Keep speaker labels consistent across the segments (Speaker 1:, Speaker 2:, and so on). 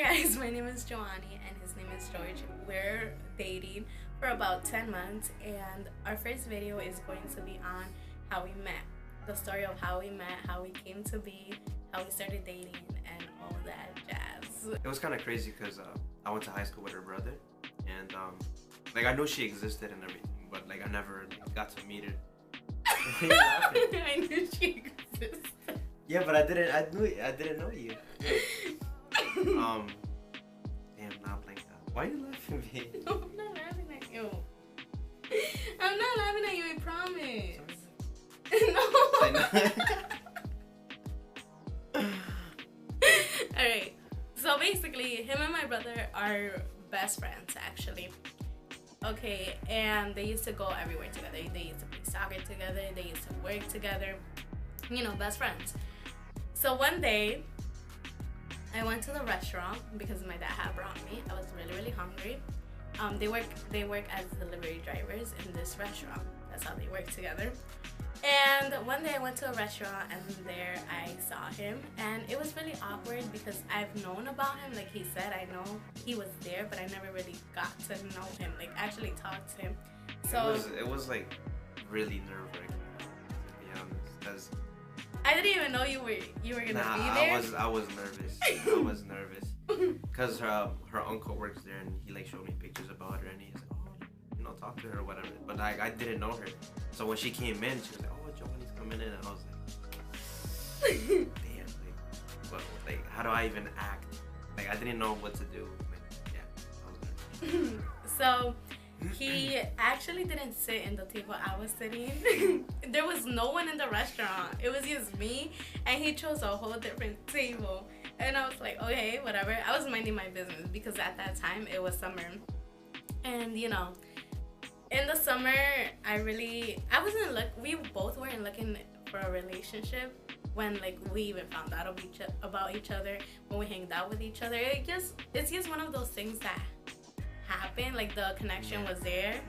Speaker 1: Hi guys, my name is Jhoany and his name is George. We're dating for about 10 months and our first video is going to be on how we met. The story of how we met, how we came to be, how we started dating, and all that jazz.
Speaker 2: It was kind of crazy because I went to high school with her brother, and like I knew she existed and everything, but like I never got to meet her.
Speaker 1: I knew she existed.
Speaker 2: Yeah, but I didn't know you. Damn, not like that. Why are you laughing at me?
Speaker 1: No, I'm not laughing at you. I'm not laughing at you, I promise. No. Alright, so basically, him and my brother are best friends, actually. Okay, and they used to go everywhere together. They used to play soccer together. They used to work together. You know, best friends. So one day, I went to the restaurant because my dad had brought me. I was really, really hungry. They work as delivery drivers in this restaurant. That's how they work together. And one day I went to a restaurant and there I saw him, and it was really awkward because I've known about him. Like he said, I know he was there, but I never really got to know him, like actually talk to him. So
Speaker 2: it was like really nerve-wracking, to be honest, because
Speaker 1: I didn't even know you were gonna be there.
Speaker 2: I was nervous. I was nervous because her uncle works there and he like showed me pictures about her and he's like, oh, you know, talk to her or whatever. But like I didn't know her, so when she came in, she was like, oh, Jhoany's coming in, and I was like, damn, like, well, like how do I even act? Like I didn't know what to do. Like, yeah, I was nervous.
Speaker 1: So he actually didn't sit in the table I was sitting. There was no one in the restaurant. It was just me, and he chose a whole different table. And I was like, okay, whatever. I was minding my business because at that time it was summer. And you know, in the summer, we both weren't looking for a relationship when like we even found out about each other, when we hanged out with each other. It's just one of those things that happened, like the connection was there.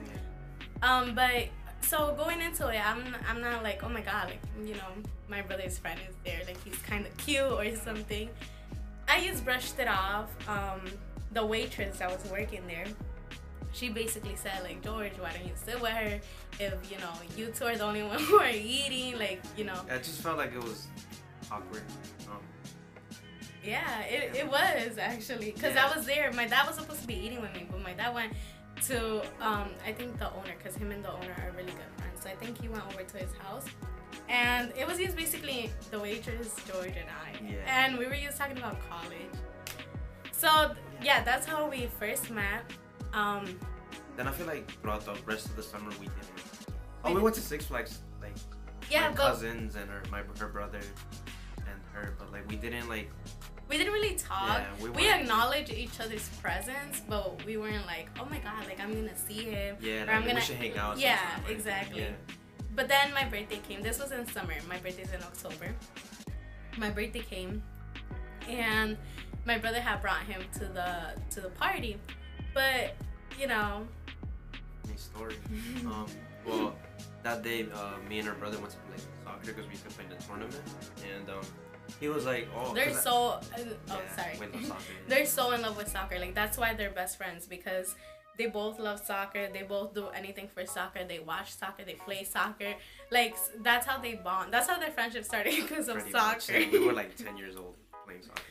Speaker 1: But so going into it, I'm not like, oh my god, like, you know, my brother's friend is there, like he's kind of cute or something. I just brushed it off. The waitress that was working there, she basically said like, George, why don't you sit with her if, you know, you two are the only one who are eating, like, you know.
Speaker 2: I just felt like it was awkward.
Speaker 1: Yeah, it was actually, because I was there. My dad was supposed to be eating with me, but my dad went to I think the owner, because him and the owner are really good friends, so I think he went over to his house, and it was just basically the waitress, George, and I, and we were just talking about college. So yeah, that's how we first met.
Speaker 2: Then I feel like throughout the rest of the summer we didn't. Oh, we went to Six Flags, like my cousins and her brother and her, but like we didn't really talk. Yeah, we acknowledged each other's presence, but we weren't like, oh my god, like I'm gonna see him. Yeah,
Speaker 1: or
Speaker 2: we should hang out.
Speaker 1: Yeah,
Speaker 2: sometime, right?
Speaker 1: exactly.
Speaker 2: Yeah.
Speaker 1: But then my birthday came. This was in summer. My birthday's in October. My birthday came, and my brother had brought him to the party, but you know.
Speaker 2: Funny story. Well, that day, me and her brother went to play soccer because we could play in the tournament, and he was like, oh,
Speaker 1: they're so sorry.
Speaker 2: We love soccer.
Speaker 1: They're so in love with soccer. Like that's why they're best friends, because they both love soccer. They both do anything for soccer. They watch soccer. They play soccer. Like that's how they bond. That's how their friendship started, because of soccer.
Speaker 2: Yeah, we were like 10 years old playing soccer.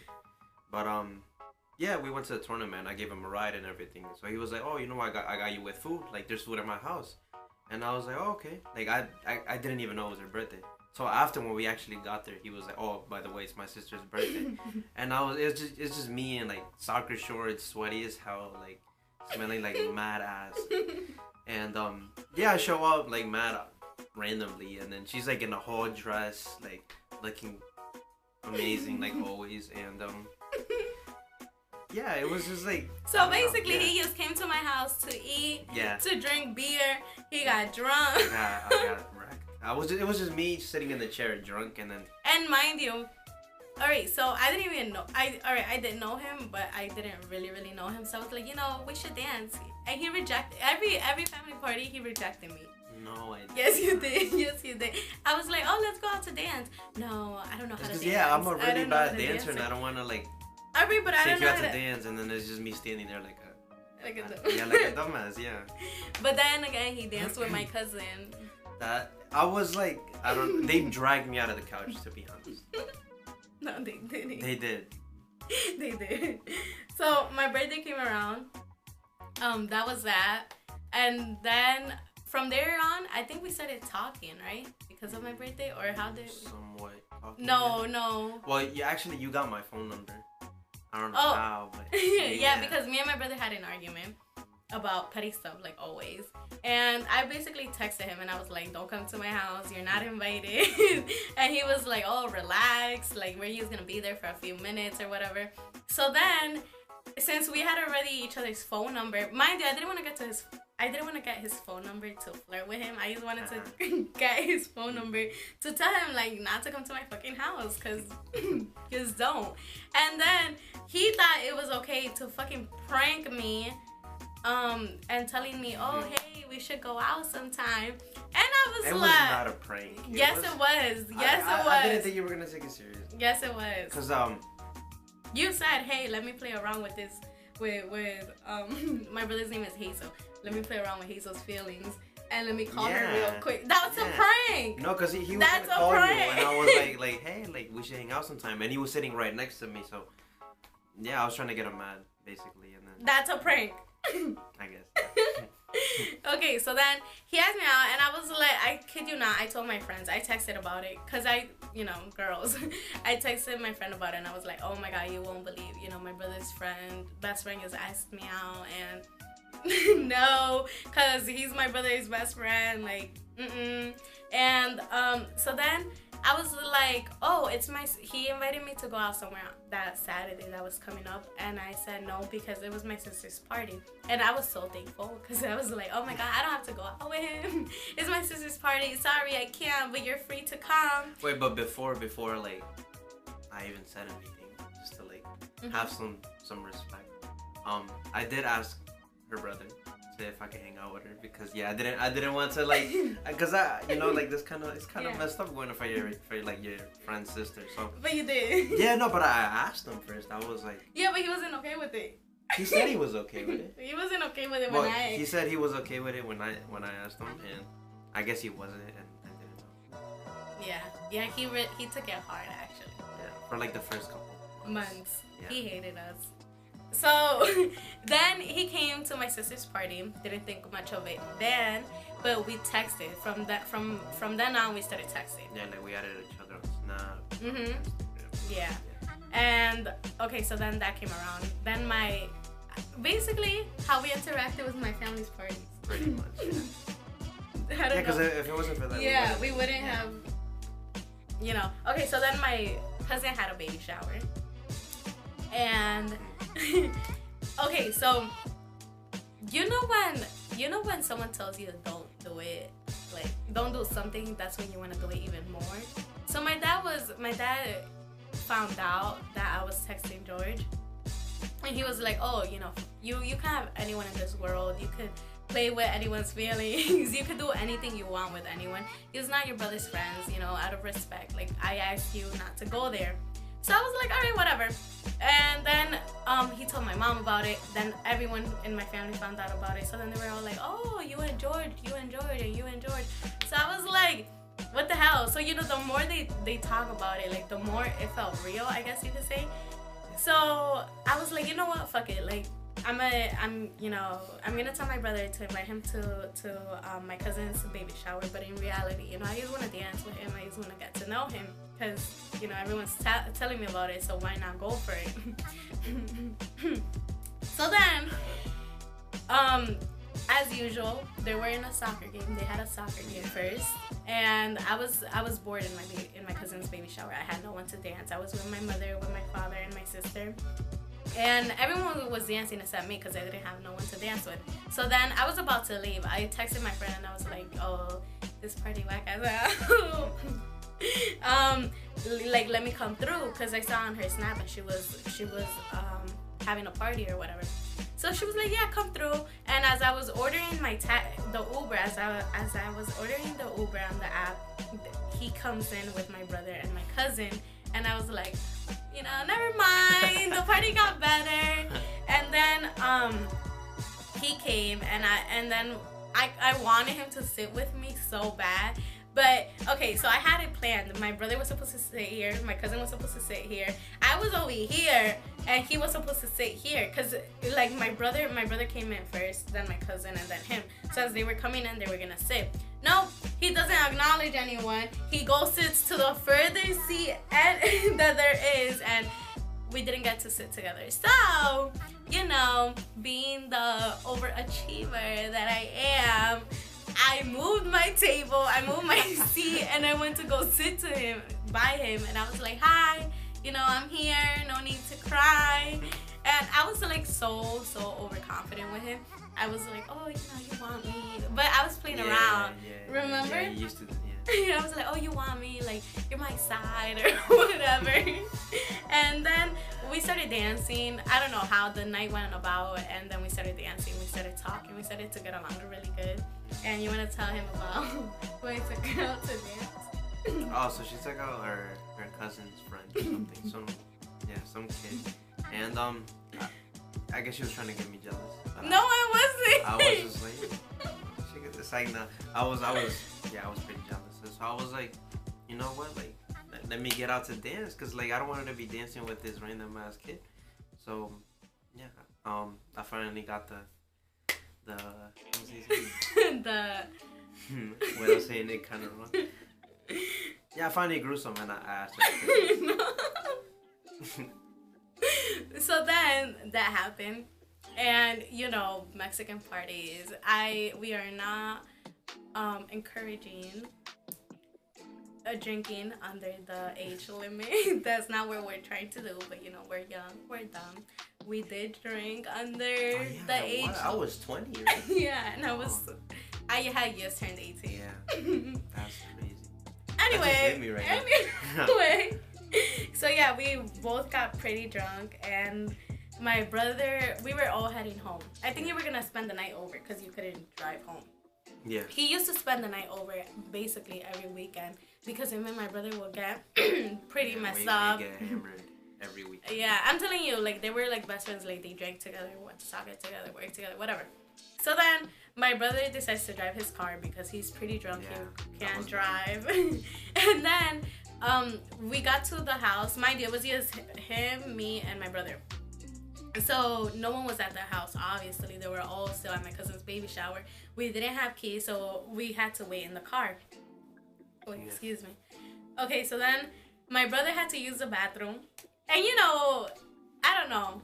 Speaker 2: But yeah, we went to the tournament. I gave him a ride and everything. So he was like, oh, you know, I got you with food. Like there's food at my house. And I was like, oh, okay. Like I didn't even know it was her birthday. So after when we actually got there, he was like, oh, by the way, it's my sister's birthday. And it's just me in like soccer shorts, sweaty as hell, like smelling like mad ass. And yeah, I show up like mad randomly, and then she's like in a whole dress, like looking amazing like always. And yeah, it was just like,
Speaker 1: so basically he just came to my house to eat, to drink beer. He got drunk.
Speaker 2: I got wrecked. It was just me sitting in the chair drunk, and then. And
Speaker 1: mind you, alright, so I didn't even know. I didn't know him, but I didn't really know him. So I was like, you know, we should dance. And he rejected every family party. He rejected me.
Speaker 2: No, I didn't.
Speaker 1: Yes, you did. Yes, you did. I was like, oh, let's go out to dance. No, I don't know how to dance.
Speaker 2: Yeah, I'm a really bad dancer, and I don't want to like
Speaker 1: Alright, but I don't
Speaker 2: you
Speaker 1: know
Speaker 2: have
Speaker 1: how
Speaker 2: to
Speaker 1: to
Speaker 2: dance, and then it's just me standing there like
Speaker 1: a
Speaker 2: like a dumbass, yeah.
Speaker 1: But then again, he danced with my cousin.
Speaker 2: That I was like, I don't. They dragged me out of the couch, to be honest.
Speaker 1: No, they didn't.
Speaker 2: They did.
Speaker 1: They did. So my birthday came around. That was that, and then from there on, I think we started talking, right? Because of my birthday, or how did?
Speaker 2: Somewhat talking.
Speaker 1: No, no.
Speaker 2: Well, you got my phone number. I don't know how, but
Speaker 1: yeah, because me and my brother had an argument about petty stuff, like always. And I basically texted him and I was like, don't come to my house, you're not invited. And he was like, oh, relax, like where he was gonna be there for a few minutes or whatever. So then, since we had already each other's phone number, mind you, I didn't want to get his phone number to flirt with him. I just wanted to get his phone number to tell him like not to come to my fucking house, cause don't. And then he thought it was okay to fucking prank me, and telling me, oh hey, we should go out sometime. And I was
Speaker 2: it
Speaker 1: like,
Speaker 2: was not a prank.
Speaker 1: Yes, it was. Yes, it was.
Speaker 2: I didn't think you were gonna take it serious.
Speaker 1: Yes, it was.
Speaker 2: Cause
Speaker 1: you said, hey, let me play around with this, with my brother's name is Hazel. Let me play around with Hazel's feelings and let me call her real quick. That was a prank.
Speaker 2: No, cause he was gonna call you, and I was like, hey, like we should hang out sometime, and he was sitting right next to me, so yeah, I was trying to get him mad, basically, and then
Speaker 1: that's a prank.
Speaker 2: I guess.
Speaker 1: Okay, so then he asked me out, and I was like, I kid you not, I told my friends, I texted about it, cause girls, I texted my friend about it, and I was like, oh my god, you won't believe, my brother's best friend has asked me out, and no, cause he's my brother's best friend, like, and so then I was like, oh, he invited me to go out somewhere that Saturday that was coming up, and I said no because it was my sister's party, and I was so thankful because I was like, oh my god, I don't have to go out with him. It's my sister's party. Sorry, I can't, but you're free to come.
Speaker 2: Wait, but before like I even said anything, just to like have some respect. I did ask her brother if I could hang out with her because I didn't want to like because like this it's kind of messed up going for your friend's sister, so
Speaker 1: but you did
Speaker 2: but I asked him first. I was like,
Speaker 1: but he wasn't okay with it.
Speaker 2: He said he was okay with it.
Speaker 1: He wasn't okay with it
Speaker 2: he said he was okay with it when I asked him, and I guess he wasn't, and I didn't know.
Speaker 1: He took it hard actually.
Speaker 2: For like the first couple
Speaker 1: months. He hated us. So then he came to my sister's party. Didn't think much of it then, but we texted. From then on, we started texting.
Speaker 2: Yeah, like we added each other on Snap.
Speaker 1: Yeah. And okay, so then that came around. Then basically how we interacted with my family's parties.
Speaker 2: Pretty much.
Speaker 1: I don't know.
Speaker 2: Because if it wasn't for that,
Speaker 1: we wouldn't have. Okay, so then my cousin had a baby shower, and. Okay, so you know when someone tells you don't do it, like don't do something, that's when you want to do it even more. So my dad found out that I was texting George, and he was like, oh, you can have anyone in this world, you could play with anyone's feelings, you could do anything you want with anyone. He's not your brother's friends, out of respect, like I asked you not to go there. So I was like, all right, whatever. And then he told my mom about it. Then everyone in my family found out about it. So then they were all like, oh, you and George. So I was like, what the hell? So, the more they talk about it, like the more it felt real, I guess you could say. So I was like, you know what? Fuck it. Like, I'm gonna tell my brother to invite him to my cousin's baby shower, but in reality, I just want to dance with him. I just want to get to know him because everyone's telling me about it, so why not go for it? So then, as usual, they were in a soccer game. They had a soccer game first, and I was bored in my cousin's baby shower. I had no one to dance. I was with my mother, with my father, and my sister. And everyone was dancing except me because I didn't have no one to dance with. So then I was about to leave. I texted my friend and I was like, oh, this party whack as hell. Like, let me come through because I saw on her Snap and she was having a party or whatever. So she was like, yeah, come through. And as I was ordering the Uber, as I was ordering the Uber on the app, he comes in with my brother and my cousin. And I was like, you know, never mind. The party got better, and then he came, and then I wanted him to sit with me so bad. But okay, so I had it planned. My brother was supposed to sit here. My cousin was supposed to sit here. I was over here, and he was supposed to sit here. Cause like my brother came in first, then my cousin, and then him. So as they were coming in, they were gonna sit. No, he doesn't acknowledge anyone. He goes sits to the further seat and that there is, and we didn't get to sit together. So, you know, being the overachiever that I am, I moved my table, I moved my seat, and I went to go sit to him, by him, and I was like, hi, you know, I'm here, no need to cry. And I was like so overconfident with him. I was like, oh, you know, you want me. But I was playing around. Yeah, remember?
Speaker 2: Yeah, you used to,
Speaker 1: I was like, oh, you want me? Like, you're my side or whatever. And then we started dancing. I don't know how the night went about. And then we started dancing. We started talking. We started to get along really good. And you want to tell him about when he took her out to dance?
Speaker 2: Oh, so she took out her cousin's friend or something. Some kid. And I guess she was trying to get me jealous.
Speaker 1: No, I wasn't.
Speaker 2: I was just like, she get this like no. I was pretty jealous. So I was like, you know what, like let me get out to dance, cause like I don't want her to be dancing with this random ass kid. So yeah, I finally got the what's his name? Without saying it kind of wrong. Yeah, I finally grew some, and I asked her.
Speaker 1: So then that happened, and you know, Mexican parties, we are not encouraging drinking under the age limit. That's not what we're trying to do, but you know, we're young, we're dumb. We did drink under the age.
Speaker 2: What? I was 20, right?
Speaker 1: Yeah, and I had just turned 18.
Speaker 2: Yeah, that's crazy.
Speaker 1: Anyway,
Speaker 2: that just hit me right now.
Speaker 1: Anyway. So yeah, we both got pretty drunk, and my brother, we were all heading home. I think you were gonna spend the night over because you couldn't drive home.
Speaker 2: Yeah.
Speaker 1: He used to spend the night over basically every weekend because him and my brother would get pretty messed up.
Speaker 2: We get hammered every weekend.
Speaker 1: Yeah, I'm telling you, like they were like best friends. Like they drank together, went to soccer together, worked together, whatever. So then my brother decides to drive his car because he's pretty drunk. He can't drive. And then we got to the house. Mind you, it was just him, me, and my brother. So no one was at the house, obviously. They were all still at my cousin's baby shower. We didn't have keys, so we had to wait in the car. Oh, excuse me. Okay, so then my brother had to use the bathroom. And you know, I don't know.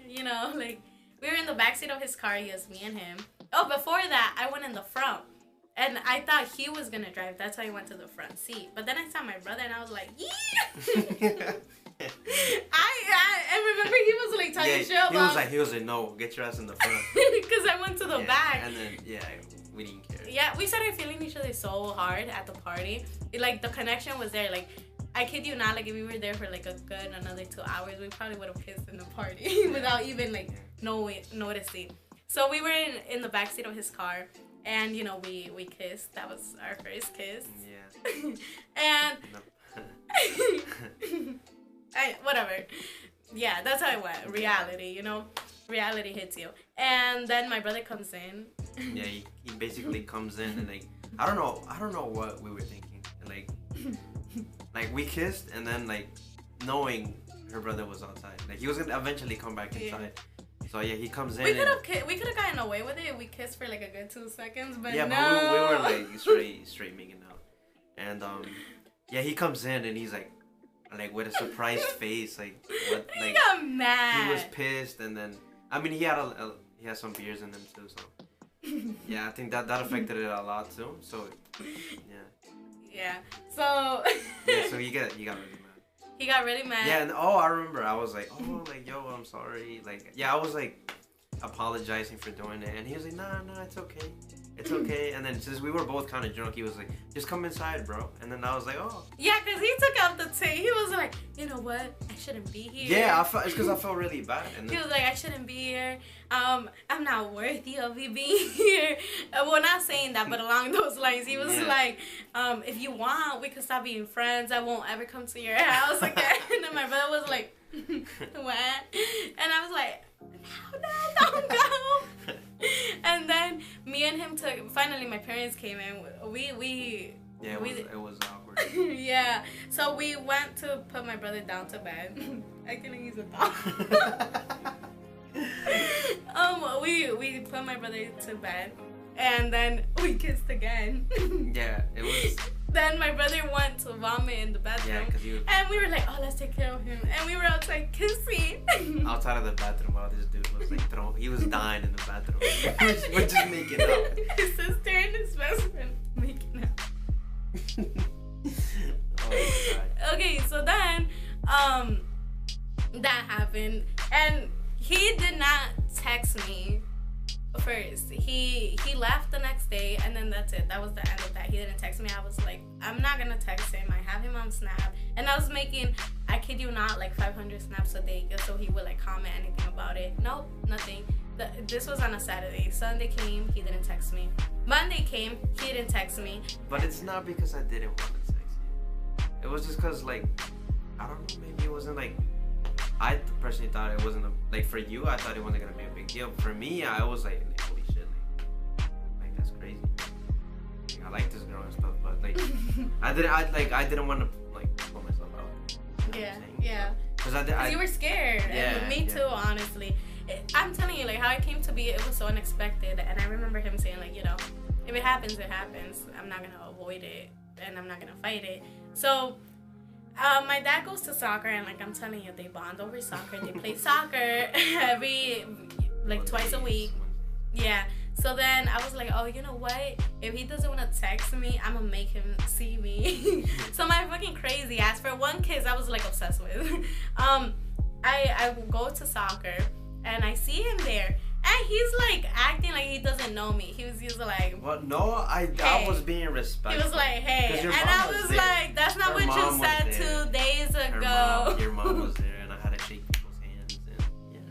Speaker 1: You know, like we were in the backseat of his car, just me and him. Oh, before that, I went in the front. And I thought he was going to drive. That's why I went to the front seat. But then I saw my brother and I was like, yeah. I remember he was like talking shit about.
Speaker 2: He was like, no, get your ass in the front.
Speaker 1: Because I went to the back.
Speaker 2: And then, we didn't care.
Speaker 1: Yeah, we started feeling each other so hard at the party. Like, the connection was there. Like, I kid you not, like, if we were there for like a good another 2 hours, we probably would have kissed in the party without even like noticing. So we were in the backseat of his car. And, you know, we kissed. That was our first kiss.
Speaker 2: Yeah.
Speaker 1: And... whatever. Yeah, that's how it went. Reality, you know? Reality hits you. And then my brother comes in.
Speaker 2: Yeah, he basically comes in and, like... I don't know what we were thinking. Like, we kissed and then, like, knowing her brother was outside. Like, he was going to eventually come back inside. Yeah. So yeah, he comes in. We could
Speaker 1: have gotten away with it. We kissed for like a good 2 seconds, but
Speaker 2: yeah,
Speaker 1: no.
Speaker 2: But we were like straight making out, and yeah, he comes in and he's like with a surprised face, like what? Like,
Speaker 1: he got mad.
Speaker 2: He was pissed, and then I mean he had some beers in him too, so yeah, I think that affected it a lot too. So yeah.
Speaker 1: Yeah. So.
Speaker 2: Yeah. So he got really mad.
Speaker 1: He got really mad.
Speaker 2: Yeah, and I remember I was like, yo, I'm sorry. Like, yeah, I was like apologizing for doing it, and he was like, nah, it's okay. it's okay. And then since we were both kind of drunk, he was like, just come inside, bro. And then I was like, oh.
Speaker 1: Yeah, because he took out the tape. He was like, you know what? I shouldn't be here.
Speaker 2: Yeah, it's because I felt really bad. And then,
Speaker 1: he was like, I shouldn't be here. I'm not worthy of you being here. Well, not saying that, but along those lines, he was like, if you want, we could stop being friends. I won't ever come to your house again. And then my brother was like, what? And I was like, no, don't go. And then me and him finally my parents came in. It
Speaker 2: was awkward.
Speaker 1: Yeah. So we went to put my brother down to bed. I can use a dog. We put my brother to bed and then we kissed again.
Speaker 2: Yeah, it was.
Speaker 1: Then my brother went to vomit in the bathroom.
Speaker 2: Yeah,
Speaker 1: and we were like, oh, let's take care of him. And we were outside kissing.
Speaker 2: Outside of the bathroom while this dude was like he was dying in the bathroom. We're just making up.
Speaker 1: His sister and his best friend making up.
Speaker 2: Oh my God.
Speaker 1: Okay, so then that happened. And he did not text me first. He left the next day, and then that's it. That was the end of that. He didn't text me. I was like, I'm not gonna text him. I have him on Snap, and I was making, I kid you not, like 500 snaps a day just so he would like comment anything about it. Nope, nothing. This was on a Saturday. Sunday came, he didn't text me. Monday came, he didn't text me.
Speaker 2: But it's not because I didn't want to text you. It was just because, like, I don't know, maybe it wasn't like, I personally thought it wasn't like for you. I thought it wasn't gonna be a big deal. For me, I was like, holy shit, like that's crazy. Like, I like this girl and stuff, but like, I didn't want to like pull myself out.
Speaker 1: Yeah. Because you were scared.
Speaker 2: Yeah.
Speaker 1: And me too, honestly. I'm telling you, like how it came to be, it was so unexpected, and I remember him saying like, you know, if it happens, it happens. I'm not gonna avoid it, and I'm not gonna fight it. So. My dad goes to soccer, and like I'm telling you, they bond over soccer. They play soccer twice a week. Yeah. So then I was like, oh, you know what? If he doesn't want to text me, I'm gonna make him see me. So my fucking crazy ass, for one kiss I was like obsessed with. I go to soccer and I see him there. And he's like acting like he doesn't know me. He was just like,
Speaker 2: what? No, I was being respectful.
Speaker 1: He was like, hey, and I was like, that's not what you said 2 days ago.
Speaker 2: Your mom was there, and I had to shake people's hands, and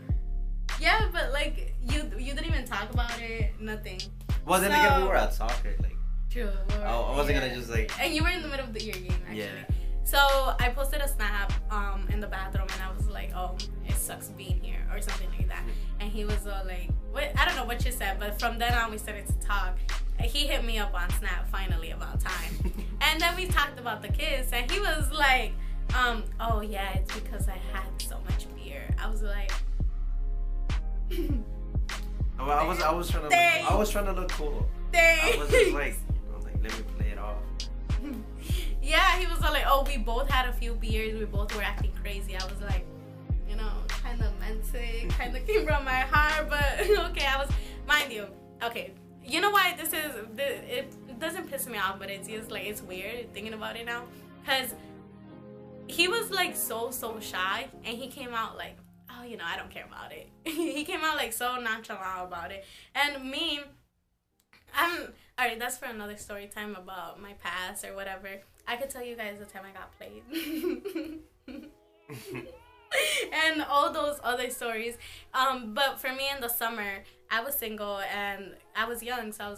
Speaker 1: yeah, but like you didn't even talk about it, nothing.
Speaker 2: Well, then again, we were at soccer, like.
Speaker 1: True.
Speaker 2: I wasn't gonna just like.
Speaker 1: And you were in the middle of your game, actually.
Speaker 2: Yeah.
Speaker 1: So I posted a snap in the bathroom, and I was like, oh, it sucks being here, or something like that. And he was like, what? I don't know what you said, but from then on we started to talk. He hit me up on Snap finally about time. And then we talked about the kiss, and he was like, oh yeah, it's because I had so much beer. I was like,
Speaker 2: I was trying to look cool.
Speaker 1: Thanks.
Speaker 2: I was just like, let me play it off.
Speaker 1: Yeah, he was like, oh, we both had a few beers, we both were acting crazy. I was like, you know, kind of meant it, kind of came from my heart, but okay, mind you, okay, you know why it doesn't piss me off, but it's just like, it's weird thinking about it now, because he was like so shy, and he came out like, oh, you know, I don't care about it. He came out like so nonchalant about it, and me, alright, that's for another story time about my past or whatever. I could tell you guys the time I got played. And all those other stories. But for me in the summer, I was single and I was young, so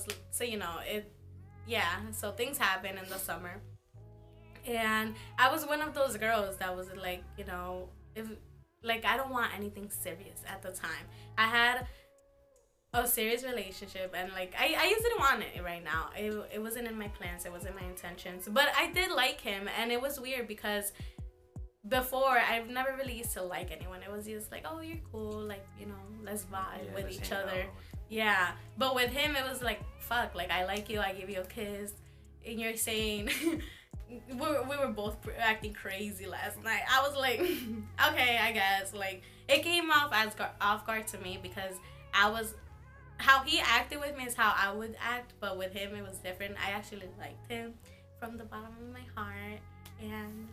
Speaker 1: so things happen in the summer. And I was one of those girls that was like, you know, I don't want anything serious at the time. I had a serious relationship, and like I just didn't want it right now. It wasn't in my plans, it wasn't my intentions, but I did like him. And it was weird because before I've never really used to like anyone. It was just like, oh, you're cool, like, you know, let's vibe with each other. Yeah, but with him it was like, fuck, like I like you, I give you a kiss, and you're saying we were both acting crazy last night. I was like, okay, I guess. Like, it came off as off guard to me because how he acted with me is how I would act, but with him it was different. I actually liked him from the bottom of my heart, and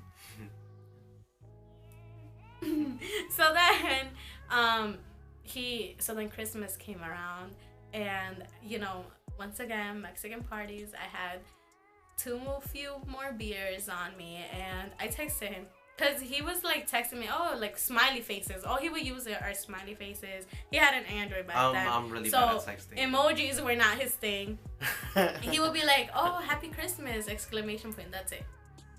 Speaker 1: so then Christmas came around, and you know, once again, Mexican parties. I had few more beers on me, and I texted him. Because he was like texting me, oh, like smiley faces. All he would use are smiley faces. He had an Android back then.
Speaker 2: I'm really bad at texting.
Speaker 1: Emojis were not his thing. He would be like, oh, happy Christmas, exclamation point. That's it.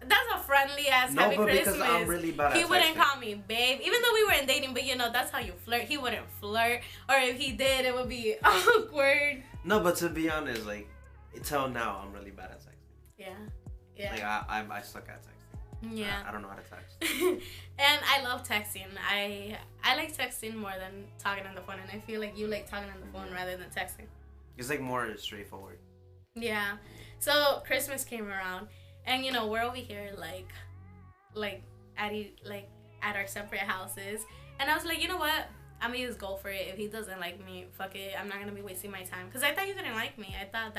Speaker 1: That's a friendly ass happy Christmas.
Speaker 2: Because I'm really bad at
Speaker 1: he wouldn't
Speaker 2: texting.
Speaker 1: call me babe. Even though we weren't dating, but you know, that's how you flirt. He wouldn't flirt. Or if he did, it would be awkward.
Speaker 2: No, but to be honest, like, until now, I'm really bad at texting.
Speaker 1: Yeah. Yeah.
Speaker 2: Like, I suck at texting.
Speaker 1: Yeah.
Speaker 2: I don't know how to text.
Speaker 1: And I love texting. I like texting more than talking on the phone, and I feel like you like talking on the phone rather than texting.
Speaker 2: It's like more straightforward.
Speaker 1: Yeah. So Christmas came around, and you know we're over here like at our separate houses, and I was like, you know what? I'm gonna just go for it. If he doesn't like me, fuck it. I'm not gonna be wasting my time. Cause I thought you didn't like me. I thought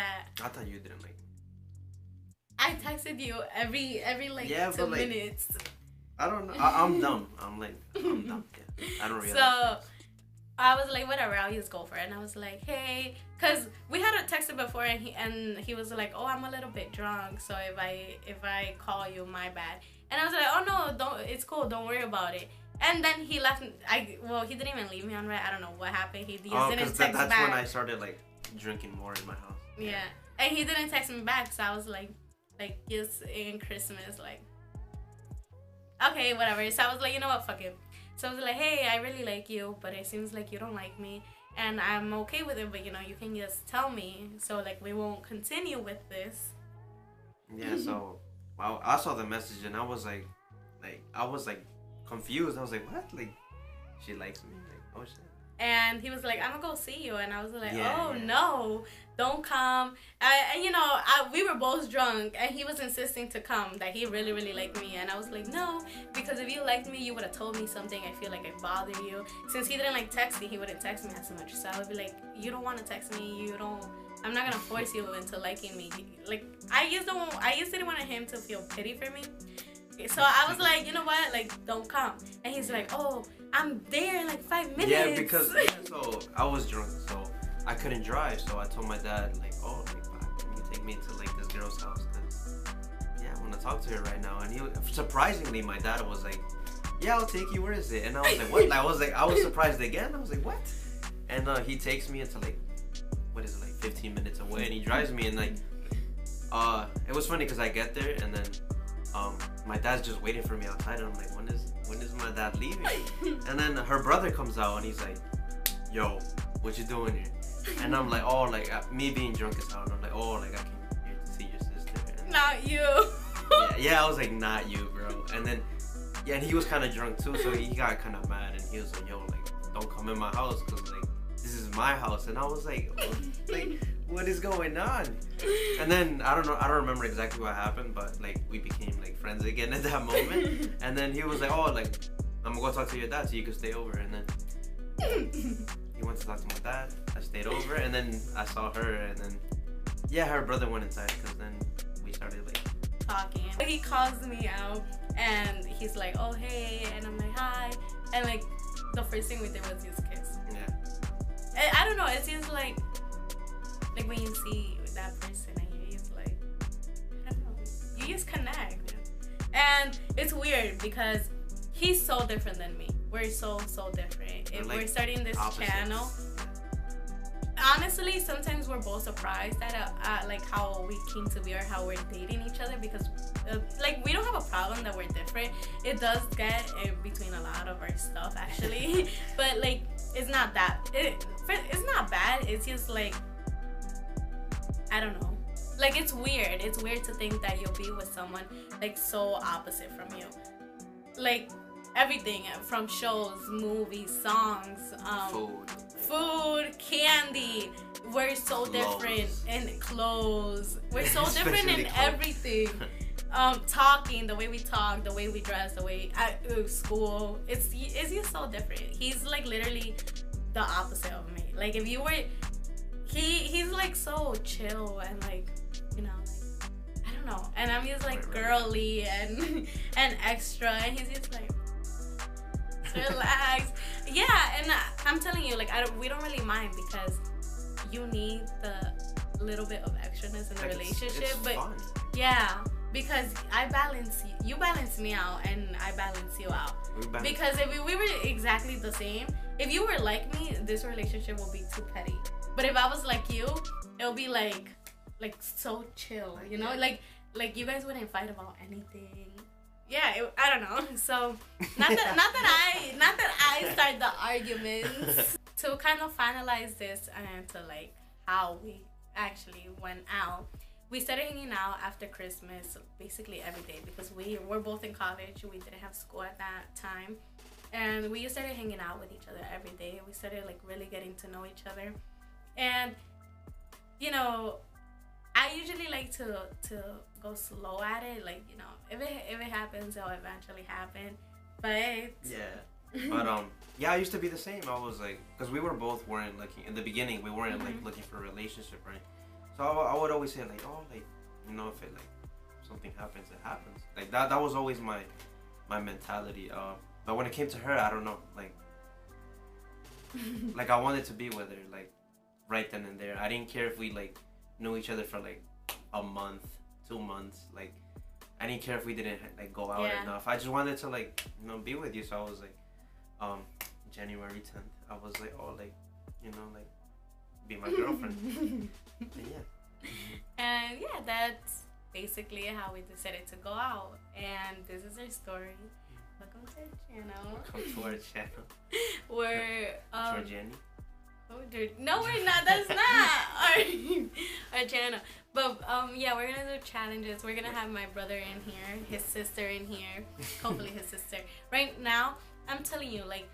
Speaker 2: you didn't like me.
Speaker 1: I texted you every like 2 minutes.
Speaker 2: I don't know. I'm dumb. I'm dumb. Yeah. I don't realize.
Speaker 1: So I was like, whatever, I'll just go for it. And I was like, hey, cause we had a texted before, and he was like, oh, I'm a little bit drunk, so if I call you, my bad. And I was like, oh no, don't. It's cool. Don't worry about it. And then he left. He didn't even leave me on red. I don't know what happened. He just didn't text
Speaker 2: that's
Speaker 1: back.
Speaker 2: That's when I started like drinking more in my house.
Speaker 1: Yeah, and he didn't text me back, so I was like just in Christmas, like, okay, whatever. So I was like, you know what, fuck it. So I was like, hey, I really like you, but it seems like you don't like me, and I'm okay with it, but you know, you can just tell me, so like we won't continue with this.
Speaker 2: Yeah. So I saw the message, and I was like confused. I was like, what? Like, she likes me? Like, oh shit.
Speaker 1: And he was like, I'm gonna go see you. And I was like,
Speaker 2: yeah.
Speaker 1: No, don't come. And you know, we were both drunk, and he was insisting to come, that he really, really liked me. And I was like, no, because if you liked me, you would have told me something. I feel like I bother you. Since he didn't like texting, he wouldn't text me as much. So I would be like, you don't want to text me. I'm not gonna force you into liking me. Like, I just didn't want him to feel pity for me. So I was like, you know what? Like, don't come. And he's like, oh, I'm there in like 5 minutes.
Speaker 2: Yeah, because so I was drunk, so I couldn't drive. So I told my dad, like, oh, like, can you take me to like this girl's house? Cause yeah, I want to talk to her right now. And surprisingly, my dad was like, yeah, I'll take you. Where is it? And I was like, what? I was surprised again. I was like, what? And he takes me into like, what is it, like 15 minutes away, and he drives me, and like, it was funny because I get there, and then my dad's just waiting for me outside, and I'm like, when is my dad leaving? And then her brother comes out, and he's like, yo, what you doing here? And I'm like, oh, like, me being drunk as hell, and I'm like, oh, like, I came here to see your sister. And
Speaker 1: not you.
Speaker 2: yeah, I was like, not you, bro. And then, yeah, and he was kind of drunk too, so he got kind of mad, and he was like, yo, like, don't come in my house, because, like, this is my house. And I was like, oh, like, what is going on? And then I don't remember exactly what happened, but like we became like friends again at that moment. And then he was like, oh, like, I'm gonna go talk to your dad so you can stay over. And then he went to talk to my dad. I stayed over, and then I saw her, and then yeah, her brother went inside, because then we started like
Speaker 1: talking. He calls me out, and he's like, oh hey, and I'm like, hi, and like the first thing we did was just kiss.
Speaker 2: Yeah.
Speaker 1: And I don't know, it seems like when you see that person, and you just like, I don't know, you just connect. And it's weird because he's so different than me. We're so different. If
Speaker 2: like
Speaker 1: we're starting this channel, honestly, sometimes we're both surprised at like how we came to be, or how we're dating each other, because like we don't have a problem that we're different. It does get in between a lot of our stuff actually, but like it's not that it's not bad. It's just like, I don't know. Like, it's weird. It's weird to think that you'll be with someone like so opposite from you. Like everything from shows, movies, songs, food, candy. We're so different in clothes. We're so different in everything. Talking, the way we talk, the way we dress, the way school. It's just so different. He's like literally the opposite of me. Like if you were, he's like so chill and like, you know, like, I don't know. And I'm just like girly and extra, and he's just like relax. Yeah, and I'm telling you, like we don't really mind, because you need the little bit of extraness in the
Speaker 2: Like,
Speaker 1: relationship,
Speaker 2: it's
Speaker 1: but
Speaker 2: fun.
Speaker 1: yeah, because I balance you balance me out, and I balance you out. Because if we were exactly the same, if you were like me, this relationship will be too petty. But if I was like you, it'll be like so chill, you know, like you guys wouldn't fight about anything. Yeah, I don't know. So not that I start the arguments. To kind of finalize this and to like how we actually went out, we started hanging out after Christmas basically every day because we were both in college. We didn't have school at that time, and we started hanging out with each other every day. We started like really getting to know each other, and you know, I usually like to go slow at it. Like, you know, if it happens, it'll eventually happen. But
Speaker 2: yeah, but yeah, I used to be the same. I was like, because we weren't looking in the beginning. We weren't like looking for a relationship, right? So I would always say like, oh, like, you know, if it like something happens, it happens. Like that was always my mentality. But when it came to her, I don't know, like I wanted to be with her like right then and there. I didn't care if we like knew each other for like a month, 2 months. Like I didn't care if we didn't like go out enough. I just wanted to like, you know, be with you. So I was like, January 10th, I was like, oh, like, you know, like, be my girlfriend. And yeah.
Speaker 1: And yeah, that's basically how we decided to go out. And this is our story. Welcome to our channel.
Speaker 2: Welcome to our channel.
Speaker 1: We're
Speaker 2: Jorge Jhoany.
Speaker 1: Oh, dude. No, we're not. That's not our channel. But yeah, we're gonna do challenges. We're gonna have my brother in here, his sister in here, hopefully his sister. Right now, I'm telling you, like,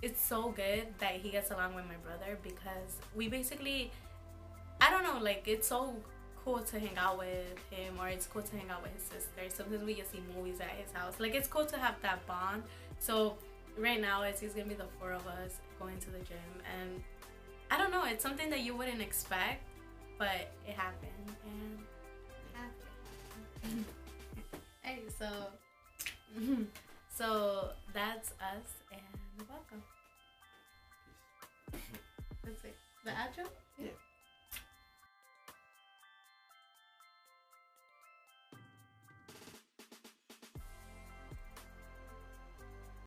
Speaker 1: it's so good that he gets along with my brother because we basically, I don't know, like, it's so cool to hang out with him, or it's cool to hang out with his sister. Sometimes we just see movies at his house. Like, it's cool to have that bond. So right now, it's gonna be the 4 of us going to the gym, and I don't know, it's something that you wouldn't expect, but it happened, and it happened. Hey, so that's us, and welcome. That's it. The outro?
Speaker 2: Yeah.